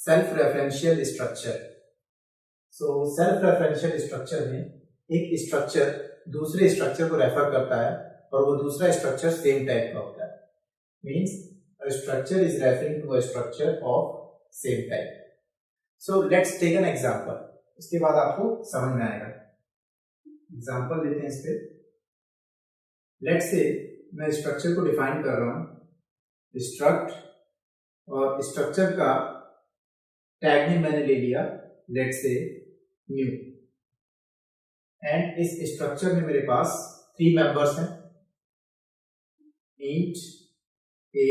Self referential structure. So self referential structure में एक structure दूसरे स्ट्रक्चर को रेफर करता है और वो दूसरा स्ट्रक्चर सेम टाइप का होता है। Means a structure is referring to a structure of same type. So let's take an example. इसके बाद आपको समझ में आएगा। एग्जाम्पल लेते हैं इस पे। लेट्स से मैं स्ट्रक्चर को डिफाइन कर रहा हूं स्ट्रक्ट, और स्ट्रक्चर का टैग भी मैंने ले लिया लेट्स से न्यू, एंड इस स्ट्रक्चर में मेरे पास 3 मेंबर्स हैं, int a,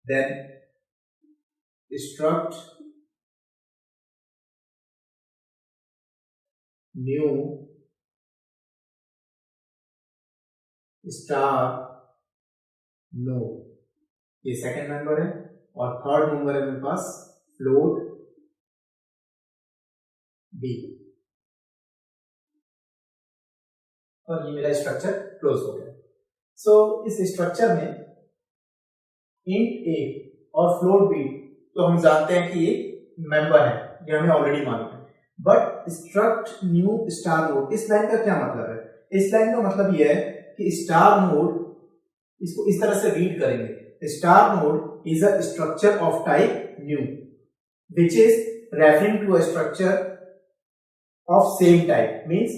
then struct new star no, ये सेकंड मेंबर है, और थर्ड मेंबर है मेरे पास फ्लोट b, और ये मेरा स्ट्रक्चर क्लोज हो गया। सो इस स्ट्रक्चर में int a और फ्लोट b तो हम जानते हैं कि ये मेंबर है, ये हमें ऑलरेडी मालूम है। But struct new star node, इस लाइन का क्या मतलब है? इस लाइन का मतलब ये है कि स्टार नोड, इसको इस तरह से रीड करेंगे, star node is a structure of type new which is referring to a structure of same type. Means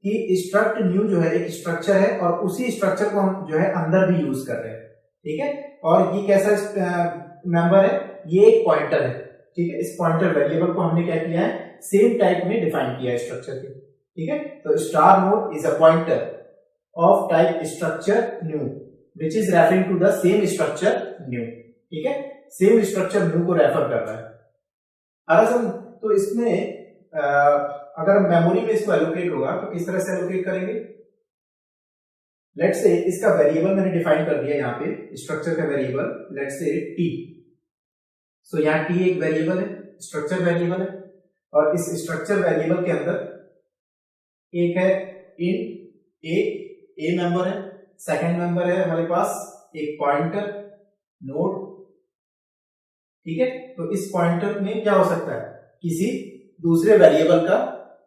कि स्ट्रक्ट न्यू जो है एक स्ट्रक्चर है और उसी स्ट्रक्चर को हम जो है अंदर भी यूज कर रहे हैं, ठीक है। और ये कैसा मेंबर है? ये एक पॉइंटर है, ठीक है। इस पॉइंटर वेरिएबल को हमने क्या किया है? सेम टाइप में डिफाइन किया है स्ट्रक्चर के, ठीक है। तो star node is a pointer of type structure new which is referring to the same structure new, ठीक है। सेम स्ट्रक्चर न्यू को रेफर कर रहा है। अगर तो इसमें अगर मेमोरी में इसको एलोकेट होगा तो किस तरह से एलोकेट करेंगे? लेट्स से इसका वेरिएबल मैंने डिफाइन कर दिया यहाँ पे, स्ट्रक्चर का वेरिएबल लेट्स से t। सो यहाँ t एक वेरिएबल है, स्ट्रक्चर वेरिएबल है, और इस स्ट्रक्चर वेरिएबल के अंदर एक है int a मेंबर है, सेकंड मेंबर है हमारे पास एक पॉइंटर नोड, ठीक है। तो इस पॉइंटर में क्या हो सकता है? किसी दूसरे वेरिएबल का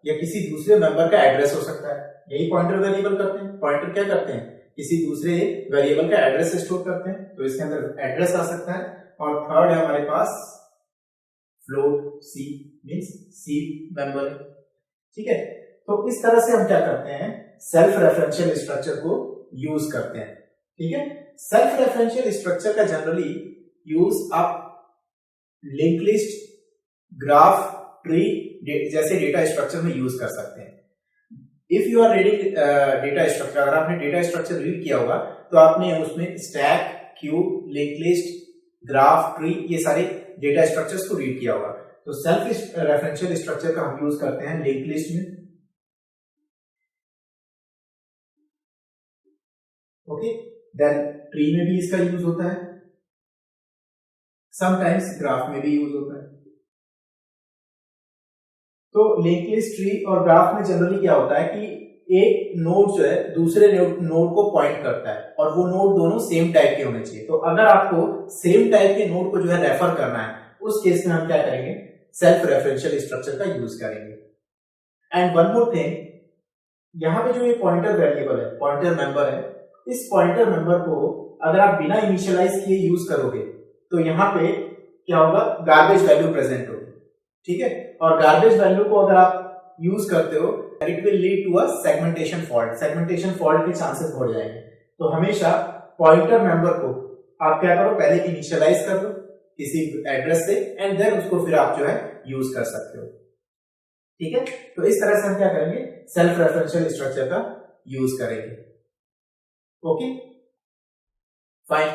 या किसी दूसरे मेंबर का एड्रेस हो सकता है। यही पॉइंटर वेरिएबल करते हैं। पॉइंटर क्या करते हैं? किसी दूसरे वेरिएबल का एड्रेस स्टोर करते हैं, तो इसके अंदर एड्रेस आ सकता है। और थर्ड है हमारे पास float c, means c member, ठीक है। तो इस तरह से हम क्या करते हैं? सेल्फ रेफरेंशियल स्ट्रक्चर को यूज करते हैं, ठीक है। सेल्फ रेफरेंशियल स्ट्रक्चर का जनरली यूज आप लिंक लिस्ट, ग्राफ, ट्री जैसे डेटा स्ट्रक्चर में यूज कर सकते हैं। If you are reading data structure, अगर आपने डेटा स्ट्रक्चर रीड किया होगा तो आपने उसमें stack, cube, link list, graph, tree ये सारे डेटा स्ट्रक्चर्स को रीड किया होगा। तो सेल्फ रेफरेंशियल स्ट्रक्चर का हम यूज करते हैं लिंक लिस्ट में, ओके। देन ट्री में भी इसका यूज होता है, समटाइम्स ग्राफ में भी यूज होता है। तो लिंक लिस्ट, ट्री और ग्राफ में जनरली क्या होता है कि एक नोड जो है दूसरे नोड को पॉइंट करता है, और वो नोड दोनों सेम टाइप के होने चाहिए। तो अगर आपको सेम टाइप के नोड को जो है रेफर करना है, उस केस में हम क्या करेंगे? सेल्फ रेफरेंशियल स्ट्रक्चर का यूज करेंगे। एंड वन मोर थिंग, यहाँ पे जो ये पॉइंटर वेरिएबल है, पॉइंटर मेंबर है, इस पॉइंटर मेंबर को अगर आप बिना इनिशियलाइज किए यूज करोगे तो यहाँ पे क्या होगा? गार्बेज वैल्यू प्रेजेंट होगी, ठीक है। और गार्बेज वैल्यू को अगर आप यूज करते हो, it will lead to a segmentation fault. Segmentation fault के चांसेस बढ़ जाएंगे। तो हमेशा पॉइंटर मेंबर को आप क्या करो? पहले इनिशियलाइज कर लो किसी एड्रेस से, एंड देन उसको फिर आप जो है यूज कर सकते हो, ठीक है। तो इस तरह से हम क्या करेंगे? सेल्फ रेफरेंशियल स्ट्रक्चर का यूज करेंगे, ओके फाइन।